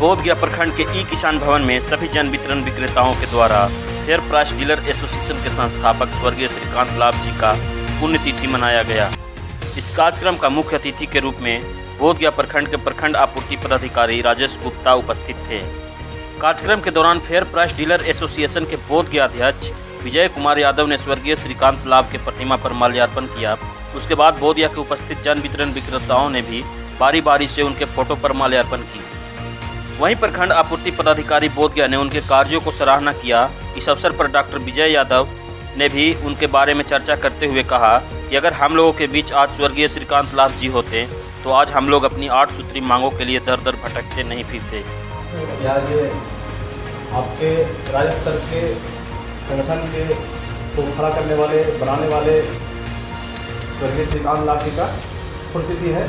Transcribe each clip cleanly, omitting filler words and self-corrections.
बोधगया प्रखंड के ई किसान भवन में सभी जन वितरण विक्रेताओं के द्वारा फेयर प्राइस डीलर एसोसिएशन के संस्थापक स्वर्गीय श्रीकांत लाभ जी का पुण्यतिथि मनाया गया। इस कार्यक्रम का मुख्य अतिथि के रूप में बोधगया प्रखंड के प्रखंड आपूर्ति पदाधिकारी राजेश गुप्ता उपस्थित थे। कार्यक्रम के दौरान फेयर प्राइस डीलर एसोसिएशन के बोधगया अध्यक्ष विजय कुमार यादव ने स्वर्गीय श्रीकांत लाभ के प्रतिमा पर माल्यार्पण किया। उसके बाद बोधगया के उपस्थित जन वितरण विक्रेताओं ने भी बारी बारी से उनके फोटो पर माल्यार्पण की। वहीं प्रखंड आपूर्ति पदाधिकारी बोधगया ने उनके कार्यों को सराहना किया। इस अवसर पर डॉक्टर विजय यादव ने भी उनके बारे में चर्चा करते हुए कहा कि अगर हम लोगों के बीच आज स्वर्गीय श्रीकांत लाभ जी होते तो आज हम लोग अपनी 8 सूत्री मांगों के लिए दर दर भटकते नहीं फिरते। आज आपके राज्य स्तर के संगठन के को खड़ा करने वाले बनाने वाले स्वर्गीय श्रीकांत लाभ जी का पुण्यतिथि है।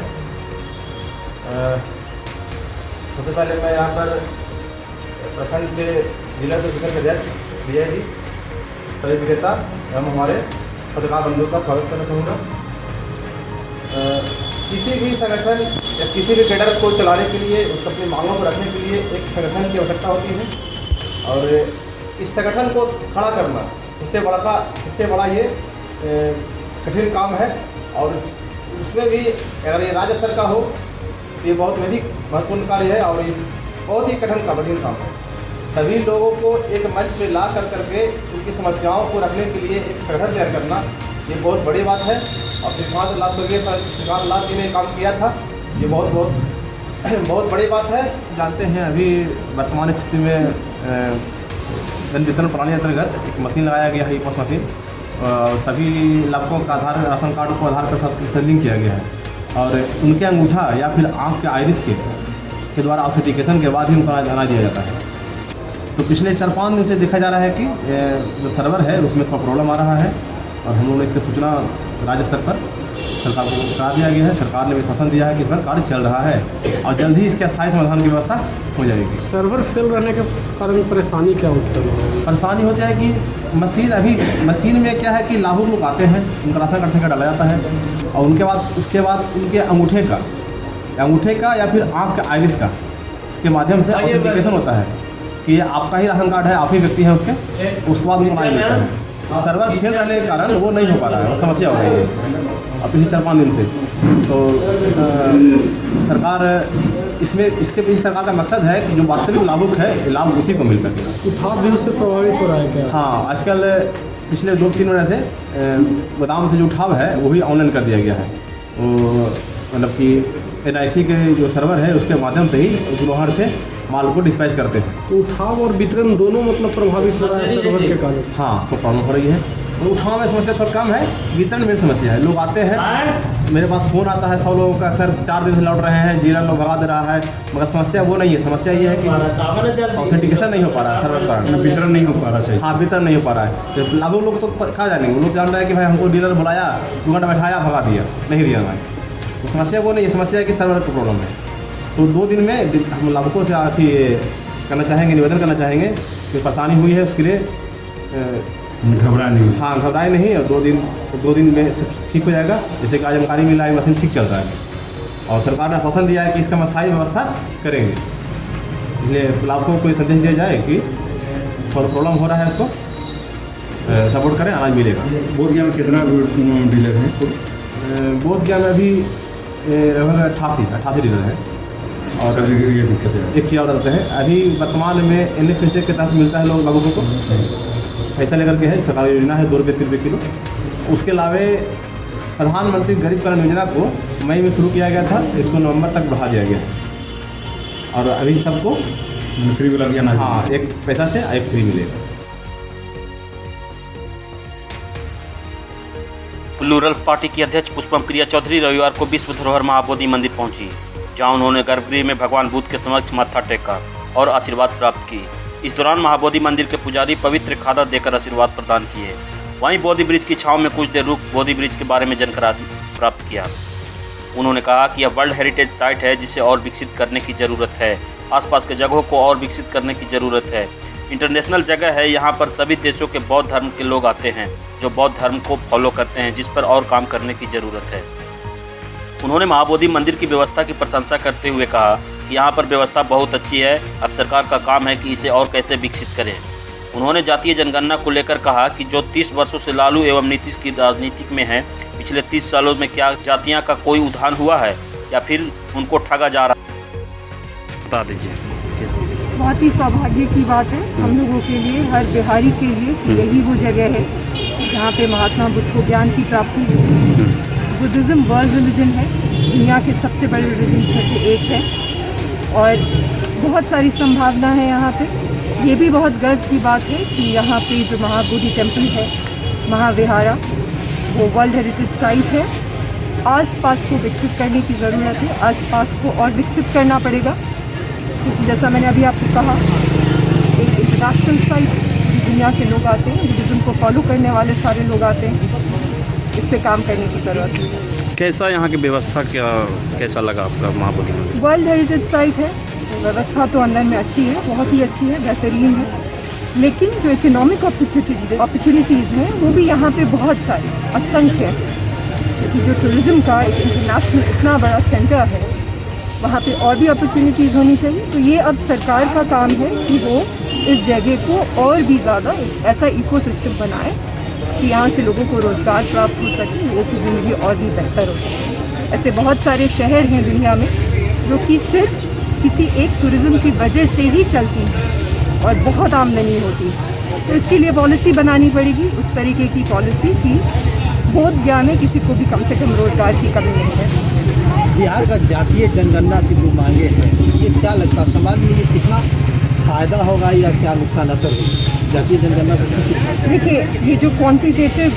सबसे पहले मैं यहाँ पर प्रखंड के जिला एसोसिएशन के अध्यक्ष विजय जी, सभी विक्रेता एवं हमारे पत्रकार बंधुओं का स्वागत करना चाहूँगा। किसी भी संगठन या किसी भी कैडर को चलाने के लिए, उसको अपनी मांगों को रखने के लिए एक संगठन की आवश्यकता होती है और इस संगठन को खड़ा करना इससे बड़ा ये कठिन काम है। और उसमें भी अगर ये राज्य स्तर का हो तो ये बहुत अधिक महत्वपूर्ण कार्य है और इस बहुत ही कठिन काम है। सभी लोगों को एक मंच पे ला करके उनकी समस्याओं को रखने के लिए एक संगठन तैयार करना, ये बहुत बड़ी बात है। और श्रीकांत लाभ जी ने काम किया था, ये बहुत बड़ी बात है। जानते हैं अभी वर्तमान स्थिति में जन वितरण प्रणाली अंतर्गत एक मशीन लगाया गया है, पोस्ट मशीन। सभी लाभुकों का आधार राशन कार्ड को आधार के साथ लिंक किया गया है और उनके अंगूठा या फिर आँख के आइरिस के द्वारा ऑथेंटिकेशन के बाद ही उनका अनाज दिया जाता है। तो पिछले 4-5 दिन से देखा जा रहा है कि जो सर्वर है उसमें थोड़ा प्रॉब्लम आ रहा है और हम लोगों ने इसकी सूचना राज्य स्तर पर सरकार को करा दिया गया है। सरकार ने विश्वासन दिया है कि इस पर कार्य चल रहा है और जल्द ही इसके स्थायी समाधान की व्यवस्था हो जाएगी। सर्वर फेल रहने के कारण परेशानी क्या होती है? परेशानी होती है कि मशीन में क्या है कि लाभुक लोग आते हैं, उनका राशन कार्ड संख्या डाला जाता है और उसके बाद उनके अंगूठे का या फिर आँख का आइरिस का इसके माध्यम से ऑथेंटिकेशन होता है कि ये आपका ही राशन कार्ड है, आप ही व्यक्ति हैं उसके बाद उनको अनाज मिलता है। सर्वर फेल रहने के कारण वो नहीं हो पा रहा है, वो समस्या हो रही है और पिछले 4-5 दिन से। तो सरकार इसके पीछे सरकार का मकसद है कि जो वास्तविक लाभुक है लाभ उसी को मिल सके। उठाव भी उससे प्रभावित हो रहा है क्या? हाँ, आजकल पिछले 2-3 महीने से गोदाम से जो उठाव है वो भी ऑनलाइन कर दिया गया है। वो मतलब कि NIC के जो सर्वर है उसके माध्यम से ही गुलहर से माल को डिस्पैच करते हैं। उठाव और वितरण दोनों मतलब प्रभावित हो रहा है सर्वर के कारण? हाँ, तो प्रॉब्लम हो रही है। उठाव में समस्या थोड़ा कम है, वितरण में समस्या है। लोग आते हैं, मेरे पास फ़ोन आता है 100 लोगों का, अक्सर 4 दिन से लौट रहे हैं, जिला लोग भगा दे रहा है, मगर समस्या वो नहीं है। समस्या ये है कि ऑथेंटिकेशन नहीं हो पा रहा है सर्वर कारण, वितरण नहीं हो पा रहा है। हाँ, वितरण नहीं हो पा रहा है। तो लाभुक लोग तो कहाँ जानेंगे? वो लोग जान रहे हैं कि भाई हमको डीलर बुलाया, 2 घंटा बैठाया, भगा दिया, नहीं दिया अनाज। तो समस्या वो नहीं है, समस्या है कि सर्वर का प्रॉब्लम है। तो 2 दिन में हम लाभुकों से निवेदन करना चाहेंगे कि परेशानी हुई है उसके लिए घबराए नहीं और 2 दिन में सब ठीक हो जाएगा। जैसे कि आज जानकारी मिला है मशीन ठीक चल रहा है और सरकार ने आश्वासन दिया है कि इसका स्थायी व्यवस्था करेंगे। इसलिए लाभुकों को संदेश दिया जाए कि थोड़ा प्रॉब्लम हो रहा है, उसको सपोर्ट करें, अनाज मिलेगा। बोधगया में कितना डीलर हैं? बोधगया में अभी लगभग 88 डीलर हैं और ये दिक्कत है। एक क्या बताते हैं, अभी वर्तमान में NFSA के तहत मिलता है लोग लाभुकों को, पैसा लेकर के है, सरकारी योजना है 2 रुपये 3 रुपये किलो। उसके अलावा प्रधानमंत्री गरीब कल्याण योजना को मई में शुरू किया गया था, इसको नवंबर तक बढ़ा दिया गया और अभी सबको फ्री मिला गया ना। हाँ, एक पैसा से एक फ्री मिलेगा। प्लूरल्स पार्टी की अध्यक्ष पुष्पम प्रिया चौधरी रविवार को विश्व धरोहर महाबोधि मंदिर पहुंची, जहां उन्होंने गर्भगृह में भगवान बुद्ध के समक्ष माथा टेका और आशीर्वाद प्राप्त की। इस दौरान महाबोधि मंदिर के पुजारी पवित्र खादा देकर आशीर्वाद प्रदान किए। वहीं बोधि ब्रिज की छांव में कुछ देर रुक बोधि ब्रिज के बारे में जानकारी प्राप्त किया। उन्होंने कहा कि यह वर्ल्ड हेरिटेज साइट है जिसे और विकसित करने की ज़रूरत है। आसपास के जगहों को और विकसित करने की ज़रूरत है। इंटरनेशनल जगह है, यहाँ पर सभी देशों के बौद्ध धर्म के लोग आते हैं जो बौद्ध धर्म को फॉलो करते हैं, जिस पर और काम करने की ज़रूरत है। उन्होंने महाबोधि मंदिर की व्यवस्था की प्रशंसा करते हुए कहा कि यहाँ पर व्यवस्था बहुत अच्छी है, अब सरकार का काम है कि इसे और कैसे विकसित करें। उन्होंने जातीय जनगणना को लेकर कहा कि जो 30 वर्षों से लालू एवं नीतीश की राजनीति में है, पिछले 30 सालों में क्या जातियाँ का कोई उद्धार हुआ है या फिर उनको ठगा जा रहा है, बता दीजिए। बहुत ही सौभाग्य की बात है हम लोगों के लिए, हर बिहारी के लिए, कि यही वो जगह है जहाँ पे महात्मा बुद्ध को ज्ञान की प्राप्ति हुई। बुद्धिज़्म वर्ल्ड रिलीजन है, दुनिया के सबसे बड़े रिलीजन्स में से एक है और बहुत सारी संभावना है यहाँ पे। ये भी बहुत गर्व की बात है कि यहाँ पे जो महाबोधि टेम्पल है, महाविहारा, वो वर्ल्ड हेरिटेज साइट है। आस-पास को विकसित करने की ज़रूरत है, आस-पास को और विकसित करना पड़ेगा, क्योंकि जैसा मैंने अभी आपको कहा, एक इंटरनेशनल साइट, दुनिया से लोग आते हैं, बुद्धिज़्म को फॉलो करने वाले सारे लोग आते हैं, इस पे काम करने की ज़रूरत है। कैसा यहाँ की व्यवस्था कैसा लगा आपका महाबोधि मंदिर? वर्ल्ड हेरिटेज साइट है, व्यवस्था तो अंदर में अच्छी है, बहुत ही अच्छी है, बेहतरीन है, लेकिन जो इकोनॉमिक अपॉर्चुनिटीज़ हैं वो भी यहाँ पे बहुत सारी, असंख्य है, क्योंकि जो टूरिज़्म का एक इंटरनेशनल इतना बड़ा सेंटर है, वहाँ पे और भी अपॉर्चुनिटीज़ होनी चाहिए। तो ये अब सरकार का काम है कि वो इस जगह को और भी ज़्यादा ऐसा इकोसिस्टम बनाए कि यहाँ से लोगों को रोज़गार प्राप्त हो सके, लोगों की ज़िंदगी और भी बेहतर हो सके। ऐसे बहुत सारे शहर हैं दुनिया में जो कि सिर्फ किसी एक टूरिज़्म की वजह से ही चलती हैं और बहुत आमदनी होती है। तो इसके लिए पॉलिसी बनानी पड़ेगी, उस तरीके की पॉलिसी कि बोध गया में किसी को भी कम से कम रोज़गार की कमी नहीं है। बिहार का जातीय जनगणना की जो मांगे हैं, ये क्या लगता है समाज में, ये कितना फ़ायदा होगा या क्या नुकसान असर होगा जातीय जनगणना को? देखिए, ये जो क्वांटिटेटिव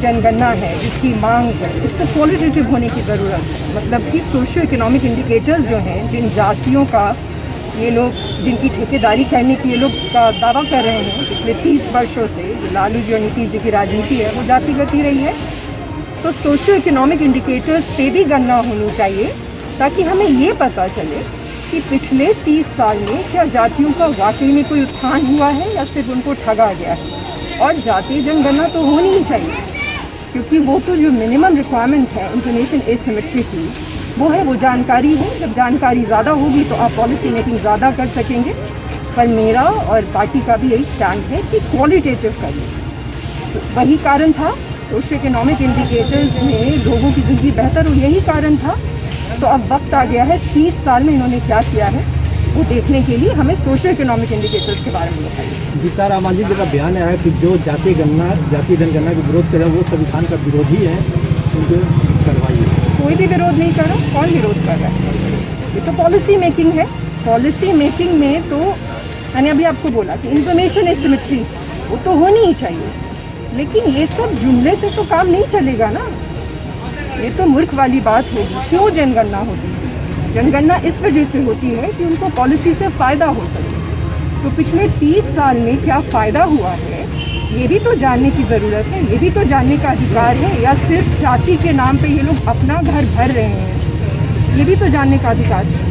जनगणना है जिसकी मांग है, इसको क्वालिटेटिव होने की ज़रूरत है। मतलब कि सोशियो इकोनॉमिक इंडिकेटर्स जो हैं, जिन जातियों का ये लोग, जिनकी ठेकेदारी करने की ये लोग का दावा कर रहे हैं पिछले 30 वर्षों से, लालू जी और नीतीश जी की राजनीति है वो जातिगत ही रही है, तो सोशियो इकोनॉमिक इंडिकेटर्स पे भी गणना होनी चाहिए, ताकि हमें ये पता चले कि पिछले 30 साल में क्या जातियों का वाकई में कोई उत्थान हुआ है या सिर्फ उनको ठगा गया है। और जातीय जनगणना तो होनी ही चाहिए, क्योंकि वो तो जो मिनिमम रिक्वायरमेंट है इंफॉर्मेशन एसिमेट्री की, वो है, वो जानकारी है। जब जानकारी ज़्यादा होगी तो आप पॉलिसी मेकिंग ज़्यादा कर सकेंगे। पर मेरा और पार्टी का भी यही स्टैंड है कि क्वालिटेटिव करिए। वही कारण था, सोशियो इकोनॉमिक इंडिकेटर्स में लोगों की ज़िंदगी बेहतर हो, यही कारण था। तो अब वक्त आ गया है, 30 साल में इन्होंने क्या किया है वो देखने के लिए हमें सोशियो इकोनॉमिक इंडिकेटर्स के बारे में बताइए। जीताराम मांझी जी का बयान आया है कि जो जातीय जनगणना का विरोध करे वो संविधान का विरोधी है, उनको करवाइए। कोई भी विरोध नहीं कर रहा, कौन विरोध कर रहा है? ये तो पॉलिसी मेकिंग है। पॉलिसी मेकिंग में तो मैंने अभी आपको बोला कि इंफॉर्मेशन एसिमेट्री वो तो होनी ही चाहिए, लेकिन ये सब जुमले से तो काम नहीं चलेगा ना। ये तो मूर्ख वाली बात होगी। क्यों जनगणना होती है? जनगणना इस वजह से होती है कि उनको पॉलिसी से फ़ायदा हो सके। तो पिछले 30 साल में क्या फ़ायदा हुआ है, ये भी तो जानने की ज़रूरत है, ये भी तो जानने का अधिकार है। या सिर्फ जाति के नाम पे ये लोग अपना घर भर रहे हैं, ये भी तो जानने का अधिकार है।